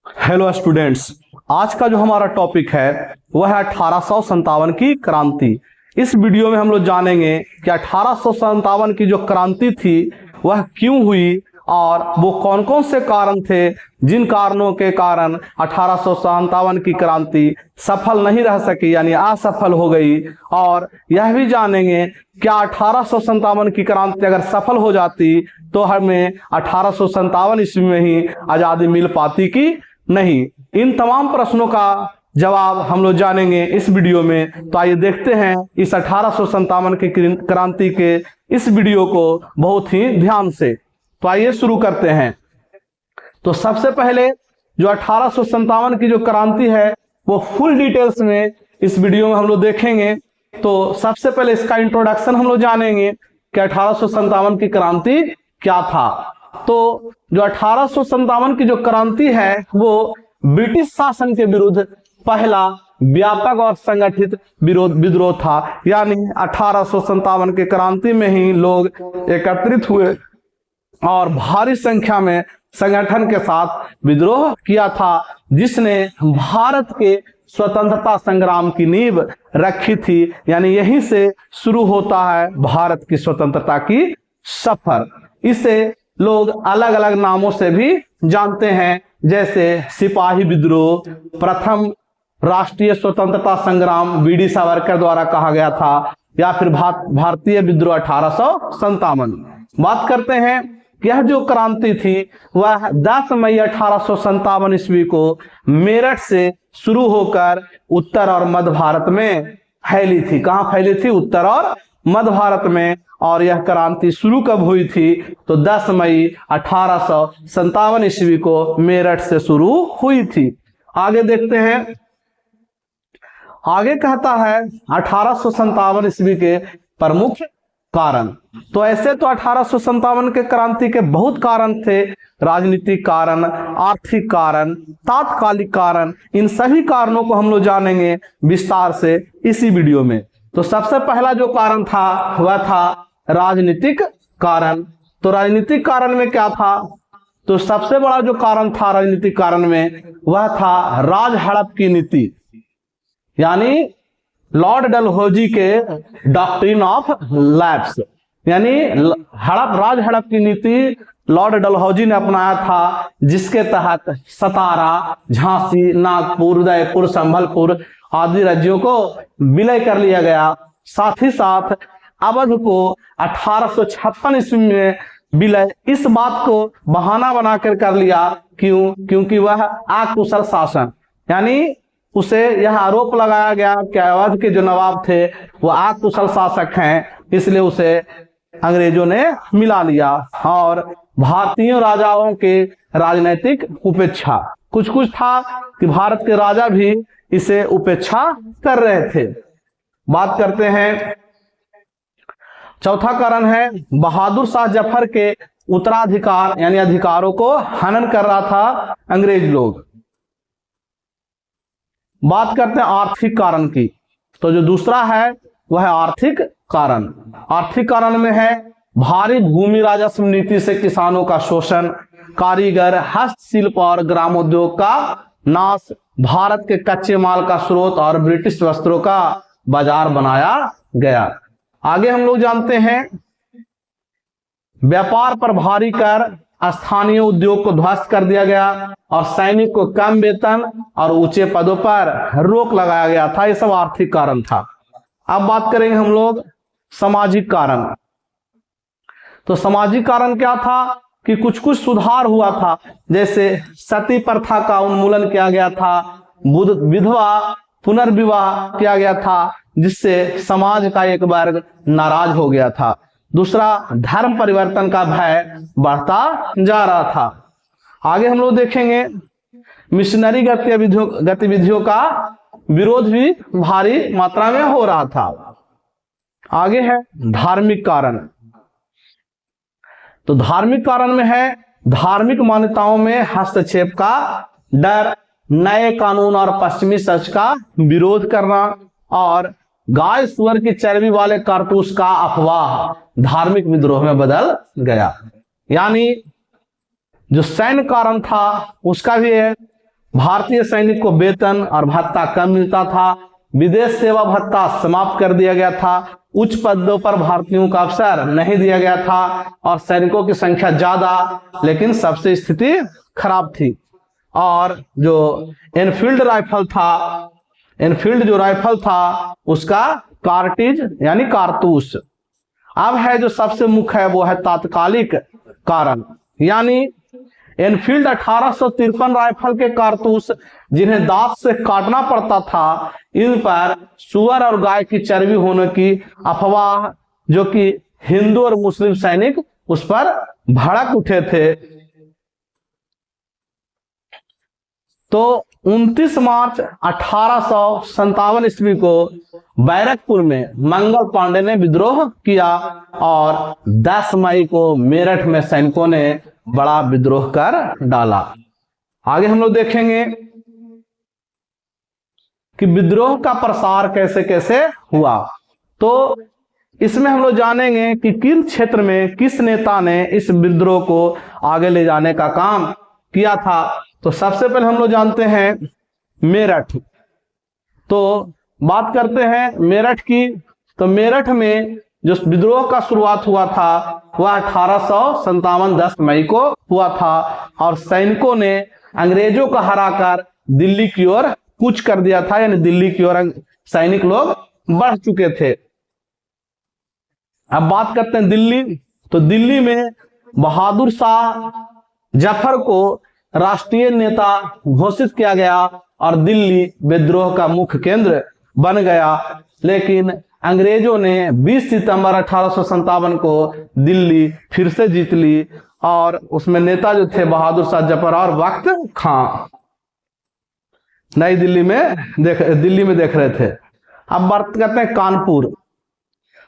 Hello students, आज का जो हमारा टॉपिक है वह है 1857 की क्रांति। इस वीडियो में हम लोग जानेंगे कि 1857 की जो क्रांति थी वह क्यों हुई और वो कौन कौन से कारण थे जिन कारणों के कारण 1857 की क्रांति सफल नहीं रह सकी यानी असफल हो गई। और यह भी जानेंगे क्या 1857 की क्रांति अगर सफल हो जाती तो हमें 1857 ईस्वी में ही आज़ादी मिल पाती कि नहीं। इन तमाम प्रश्नों का जवाब हम लोग जानेंगे इस वीडियो में। तो आइए देखते हैं इस 1857 की क्रांति के इस वीडियो को बहुत ही ध्यान से। तो आइए शुरू करते हैं। तो सबसे पहले जो 1857 की जो क्रांति है वो फुल डिटेल्स में इस वीडियो में हम लोग देखेंगे। तो सबसे पहले इसका इंट्रोडक्शन हम लोग जानेंगे कि 1857 की क्रांति क्या था। तो जो 1857 की जो क्रांति है वो ब्रिटिश शासन के विरुद्ध पहला व्यापक और संगठित विद्रोह था। यानी 1857 की क्रांति में ही लोग एकत्रित हुए और भारी संख्या में संगठन के साथ विद्रोह किया था, जिसने भारत के स्वतंत्रता संग्राम की नींव रखी थी। यानी यहीं से शुरू होता है भारत की स्वतंत्रता की सफर। इसे लोग अलग अलग नामों से भी जानते हैं, जैसे सिपाही विद्रोह, प्रथम राष्ट्रीय स्वतंत्रता संग्राम वीडी सावरकर द्वारा कहा गया था, या फिर भारतीय विद्रोह 1857। बात करते हैं यह जो क्रांति थी वह 10 मई 1857 ईस्वी को मेरठ से शुरू होकर उत्तर और मध्य भारत में फैली थी। कहाँ फैली थी? उत्तर और मध्य भारत में। और यह क्रांति शुरू कब हुई थी? तो 10 मई 1857 ईस्वी को मेरठ से शुरू हुई थी। आगे देखते हैं। आगे कहता है 1857 ईस्वी के प्रमुख कारण। तो ऐसे तो 1857 के क्रांति के बहुत कारण थे, राजनीतिक कारण, आर्थिक कारण, तात्कालिक कारण। इन सभी कारणों को हम लोग जानेंगे विस्तार से इसी वीडियो में। तो सबसे पहला जो कारण था वह था राजनीतिक कारण। तो राजनीतिक कारण में क्या था? तो सबसे बड़ा जो कारण था राजनीतिक कारण में वह था राज हड़प की नीति, यानी लॉर्ड डलहौजी के डॉक्ट्रिन ऑफ लैप्स। यानी राज हड़प की नीति लॉर्ड डलहौजी ने अपनाया था, जिसके तहत सतारा, झांसी, नागपुर, उदयपुर, संभलपुर आदि राज्यों को विलय कर लिया गया। साथ ही साथ अवध को 1856 ईस्वी में विलय इस बात को बहाना बनाकर कर लिया। क्यों? क्योंकि वह अकुशल शासन, यानी उसे यह आरोप लगाया गया कि अवध के जो नवाब थे वो अकुशल शासक हैं, इसलिए उसे अंग्रेजों ने मिला लिया। और भारतीय राजाओं के राजनीतिक उपेक्षा, कुछ कुछ था कि भारत के राजा भी इसे उपेक्षा कर रहे थे। बात करते हैं। चौथा कारण है बहादुर शाह जफर के उत्तराधिकार यानी अधिकारों को हनन कर रहा था अंग्रेज लोग। बात करते हैं आर्थिक कारण की। तो जो दूसरा है वह है आर्थिक कारण। आर्थिक कारण में है भारी भूमि राजस्व नीति से किसानों का शोषण, कारीगर, हस्तशिल्प और ग्रामोद्योग का नाश, भारत के कच्चे माल का स्रोत और ब्रिटिश वस्त्रों का बाजार बनाया गया। आगे हम लोग जानते हैं व्यापार पर भारी कर, स्थानीय उद्योग को ध्वस्त कर दिया गया और सैनिक को कम वेतन और ऊंचे पदों पर रोक लगाया गया था। यह सब आर्थिक कारण था। अब बात करेंगे हम लोग सामाजिक कारण। तो सामाजिक कारण क्या था कि कुछ कुछ सुधार हुआ था, जैसे सती प्रथा का उन्मूलन किया गया था, विधवा पुनर्विवाह किया गया था, जिससे समाज का एक वर्ग नाराज हो गया था। दूसरा, धर्म परिवर्तन का भय बढ़ता जा रहा था। आगे हम लोग देखेंगे मिशनरी गतिविधियों का विरोध भी भारी मात्रा में हो रहा था। आगे है धार्मिक कारण। तो धार्मिक कारण में है धार्मिक मान्यताओं में हस्तक्षेप का डर, नए कानून और पश्चिमी सोच का विरोध करना, और गाय सुअर की चर्बी वाले कारतूस का अफवाह धार्मिक विद्रोह में बदल गया। यानी जो सैन्य कारण था उसका भी है भारतीय सैनिक को वेतन और भत्ता कम मिलता था, विदेश सेवा भत्ता समाप्त कर दिया गया था, उच्च पदों पर भारतीयों का अवसर नहीं दिया गया था और सैनिकों की संख्या ज्यादा लेकिन सबसे स्थिति खराब थी। और जो एनफील्ड राइफल था, एनफील्ड जो राइफल था उसका कार्टिज यानी कारतूस। अब है जो सबसे मुख्य है वो है तात्कालिक कारण, यानी एनफील्ड 1853 राइफल के कारतूस जिन्हें दांत से काटना पड़ता था, इन पर सुअर और गाय की चर्बी होने की अफवाह जो कि हिंदू और मुस्लिम सैनिक उस पर भड़क उठे थे। तो 29 मार्च 1857 ईस्वी को बैरकपुर में मंगल पांडे ने विद्रोह किया और 10 मई को मेरठ में सैनिकों ने बड़ा विद्रोह कर डाला। आगे हम लोग देखेंगे कि विद्रोह का प्रसार कैसे कैसे हुआ। तो इसमें हम लोग जानेंगे कि किन क्षेत्र में किस नेता ने इस विद्रोह को आगे ले जाने का काम किया था। तो सबसे पहले हम लोग जानते हैं मेरठ। तो बात करते हैं मेरठ की। तो मेरठ में जो विद्रोह का शुरुआत हुआ था वह 1857 10 मई को हुआ था और सैनिकों ने अंग्रेजों को हराकर दिल्ली की ओर कूच कर दिया था, यानी दिल्ली की ओर सैनिक लोग बढ़ चुके थे। अब बात करते हैं दिल्ली। तो दिल्ली में बहादुर शाह जफर को राष्ट्रीय नेता घोषित किया गया और दिल्ली विद्रोह का मुख्य केंद्र बन गया। लेकिन अंग्रेजों ने 20 सितंबर 1857 को दिल्ली फिर से जीत ली और उसमें नेता जो थे बहादुर शाह जफर और वक्त खां नई दिल्ली में देख रहे थे। अब बात करते हैं कानपुर।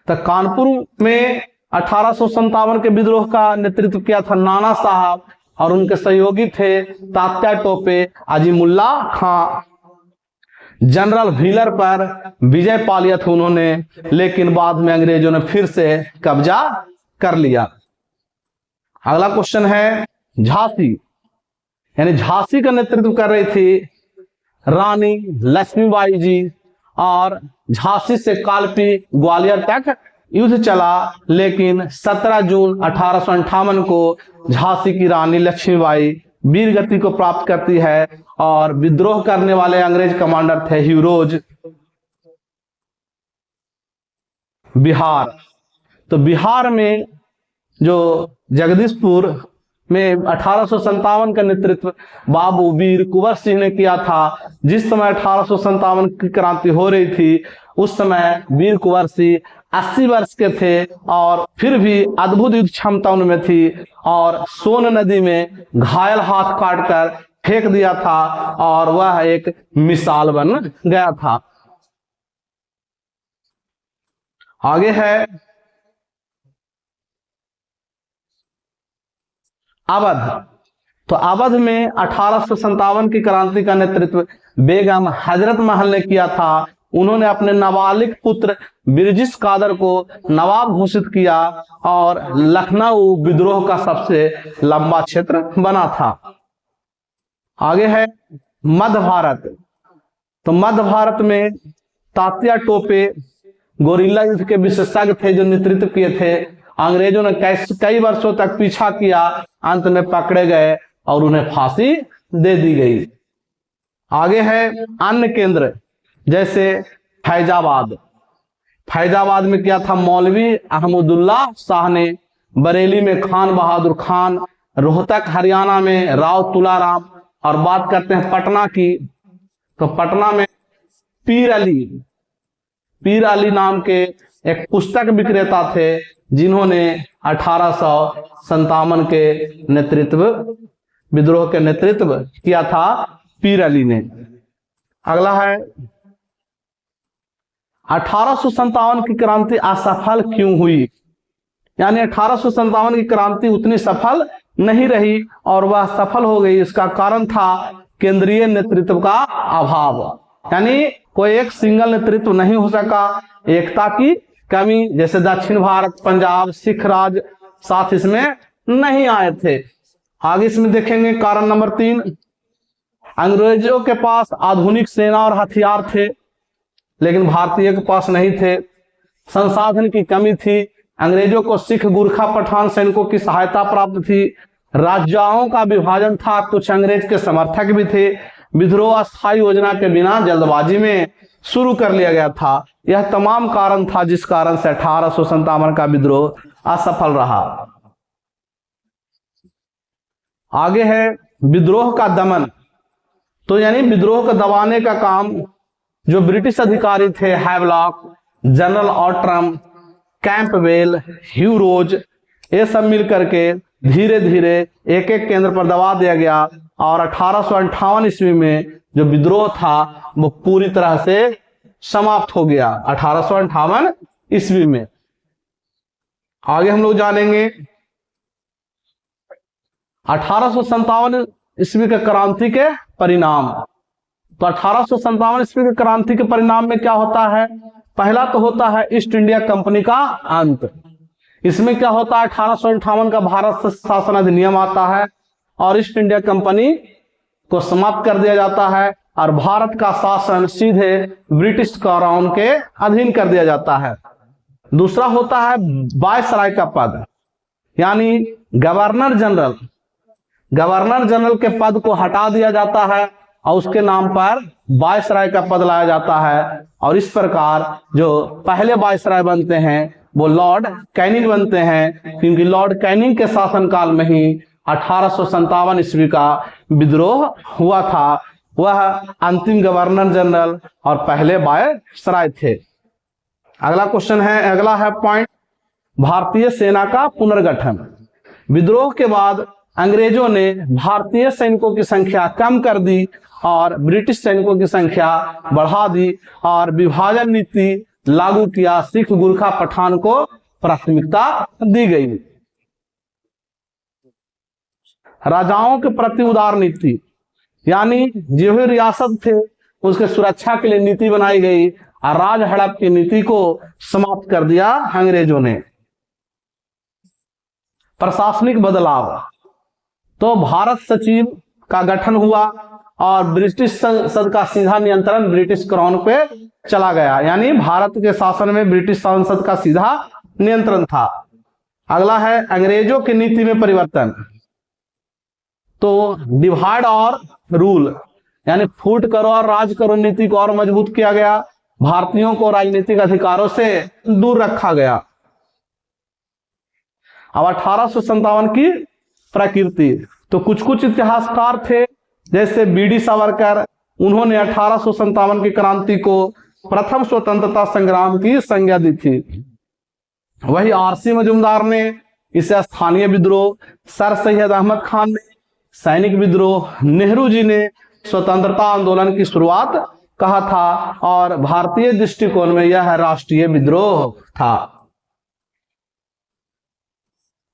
तो कानपुर में 1857 के विद्रोह का नेतृत्व किया था नाना साहब और उनके सहयोगी थे तात्या टोपे, अजीमुल्ला खां। जनरल व्हीलर पर विजय पा लिया था उन्होंने, लेकिन बाद में अंग्रेजों ने फिर से कब्जा कर लिया। अगला क्वेश्चन है झांसी, यानी झांसी का नेतृत्व कर रही थी रानी लक्ष्मीबाई जी और झांसी से कालपी ग्वालियर तक युद्ध चला। लेकिन 17 जून 1858 को झांसी की रानी लक्ष्मीबाई वीर गति को प्राप्त करती है और विद्रोह करने वाले अंग्रेज कमांडर थे ह्यूरोज। बिहार। तो बिहार में जो जगदीशपुर में 1857 का नेतृत्व बाबू वीर कुंवर सिंह ने किया था। जिस समय 1857 की क्रांति हो रही थी उस समय वीर कुंवर सिंह 80 वर्ष के थे और फिर भी अद्भुत युद्ध क्षमता उनमें थी और सोन नदी में घायल हाथ काटकर फेंक दिया था और वह एक मिसाल बन गया था। आगे है अवध। तो अवध में 1857 की क्रांति का नेतृत्व बेगम हजरत महल ने किया था। उन्होंने अपने नाबालिग पुत्र बिरजिस कादर को नवाब घोषित किया और लखनऊ विद्रोह का सबसे लंबा क्षेत्र बना था। आगे है मध्य भारत। तो मध्य भारत में तात्या टोपे गोरिल्ला युद्ध के विशेषज्ञ थे जो नेतृत्व किए थे। अंग्रेजों ने कई वर्षों तक पीछा किया, अंत में पकड़े गए और उन्हें फांसी दे दी गई। आगे है अन्य केंद्र जैसे फैजाबाद। फैजाबाद में क्या था मौलवी अहमदुल्ला शाह ने, बरेली में खान बहादुर खान, रोहतक हरियाणा में राव तुलाराम। और बात करते हैं पटना की। तो पटना में पीर अली नाम के एक पुस्तक विक्रेता थे जिन्होंने 1857 के विद्रोह के नेतृत्व किया था पीर अली ने। अगला है 1857 की क्रांति असफल क्यों हुई, यानी 1857 की क्रांति उतनी सफल नहीं रही और वह सफल हो गई। इसका कारण था केंद्रीय नेतृत्व का अभाव, यानी कोई एक सिंगल नेतृत्व नहीं हो सका। एकता की कमी, जैसे दक्षिण भारत, पंजाब, सिख राज साथ इसमें नहीं आए थे। आगे इसमें देखेंगे कारण नंबर 3 अंग्रेजों के पास आधुनिक सेना और हथियार थे, लेकिन भारतीय के पास नहीं थे। संसाधन की कमी थी। अंग्रेजों को सिख, गुरखा, पठान सैनिकों की सहायता प्राप्त थी। राज्यों का विभाजन था, कुछ अंग्रेज के समर्थक भी थे। विद्रोह अस्थायी योजना के बिना जल्दबाजी में शुरू कर लिया गया था। यह तमाम कारण था जिस कारण से 1857 का विद्रोह असफल रहा। आगे है विद्रोह का दमन। तो यानी विद्रोह को दबाने का काम जो ब्रिटिश अधिकारी थे, हैवलॉक, जनरल ऑट्रम, कैंपबेल, ह्यू रोज, ये सब मिल करके धीरे धीरे एक एक केंद्र पर दबा दिया गया और 1858 ईस्वी में जो विद्रोह था वो पूरी तरह से समाप्त हो गया। 1858 ईस्वी में। आगे हम लोग जानेंगे 1857 ईस्वी के क्रांति के परिणाम। तो 1857 ईस्वी के क्रांति के परिणाम में क्या होता है? पहला तो होता है ईस्ट इंडिया कंपनी का अंत। इसमें क्या होता है? 1858 का भारत शासन अधिनियम आता है और ईस्ट इंडिया कंपनी को समाप्त कर दिया जाता है और भारत का शासन सीधे ब्रिटिश क्राउन के अधीन कर दिया जाता है। दूसरा होता है वायसराय का पद, यानी गवर्नर जनरल। गवर्नर जनरल के पद को हटा दिया जाता है और उसके नाम पर वायसराय का पद लाया जाता है। और इस प्रकार जो पहले वायसराय बनते हैं वो लॉर्ड कैनिंग बनते हैं, क्योंकि लॉर्ड कैनिंग के शासनकाल में ही 1857 ईस्वी का विद्रोह हुआ था। वह अंतिम गवर्नर जनरल और पहले वायसराय थे। अगला क्वेश्चन है, अगला है पॉइंट, भारतीय सेना का पुनर्गठन। विद्रोह के बाद अंग्रेजों ने भारतीय सैनिकों की संख्या कम कर दी और ब्रिटिश सैनिकों की संख्या बढ़ा दी और विभाजन नीति लागू किया। सिख, गुरखा, पठान को प्राथमिकता दी गई। राजाओं के प्रति उदार नीति, यानी जो भी रियासत थे उसके सुरक्षा के लिए नीति बनाई गई और राज हड़प की नीति को समाप्त कर दिया अंग्रेजों ने। प्रशासनिक बदलाव, तो भारत सचिव का गठन हुआ और ब्रिटिश संसद का सीधा नियंत्रण ब्रिटिश क्राउन पे चला गया, यानी भारत के शासन में ब्रिटिश संसद का सीधा नियंत्रण था। अगला है अंग्रेजों की नीति में परिवर्तन। तो डिवाइड और रूल, यानी फूट करो और राज करो नीति को और मजबूत किया गया। भारतीयों को राजनीतिक अधिकारों से दूर रखा गया। अब 1857 की प्रकृति, तो कुछ कुछ इतिहासकार थे जैसे बीडी सावरकर, उन्होंने 1857 की क्रांति को प्रथम स्वतंत्रता संग्राम की संज्ञा दी थी। वही आरसी मजूमदार ने इसे स्थानीय विद्रोह, सर सैयद अहमद खान ने सैनिक विद्रोह, नेहरू जी ने स्वतंत्रता आंदोलन की शुरुआत कहा था और भारतीय दृष्टिकोण में यह राष्ट्रीय विद्रोह था।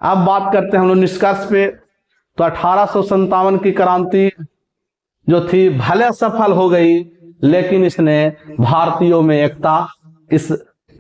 अब बात करते हैं हम लोग निष्कर्ष पे। तो 1857 की क्रांति जो थी भले सफल हो गई, लेकिन इसने भारतीयों में एकता, इस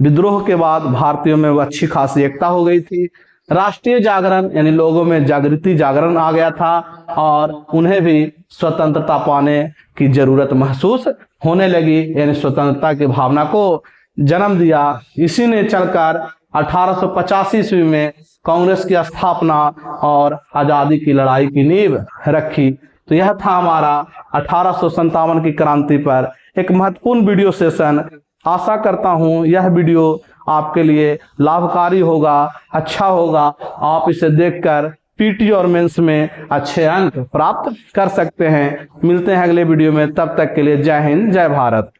विद्रोह के बाद भारतीयों में वो अच्छी खासी एकता हो गई थी। राष्ट्रीय जागरण, यानी लोगों में जागृति, जागरण आ गया था और उन्हें भी स्वतंत्रता पाने की जरूरत महसूस होने लगी, यानी स्वतंत्रता की भावना को जन्म दिया। इसी ने चलकर 1885 ईस्वी में कांग्रेस की स्थापना और आजादी की लड़ाई की नींव रखी। तो यह था हमारा 1857 की क्रांति पर एक महत्वपूर्ण वीडियो सेशन। आशा करता हूं यह वीडियो आपके लिए लाभकारी होगा, अच्छा होगा। आप इसे देखकर पीटी और मेंस में अच्छे अंक प्राप्त कर सकते हैं। मिलते हैं अगले वीडियो में, तब तक के लिए जय हिंद, जय भारत।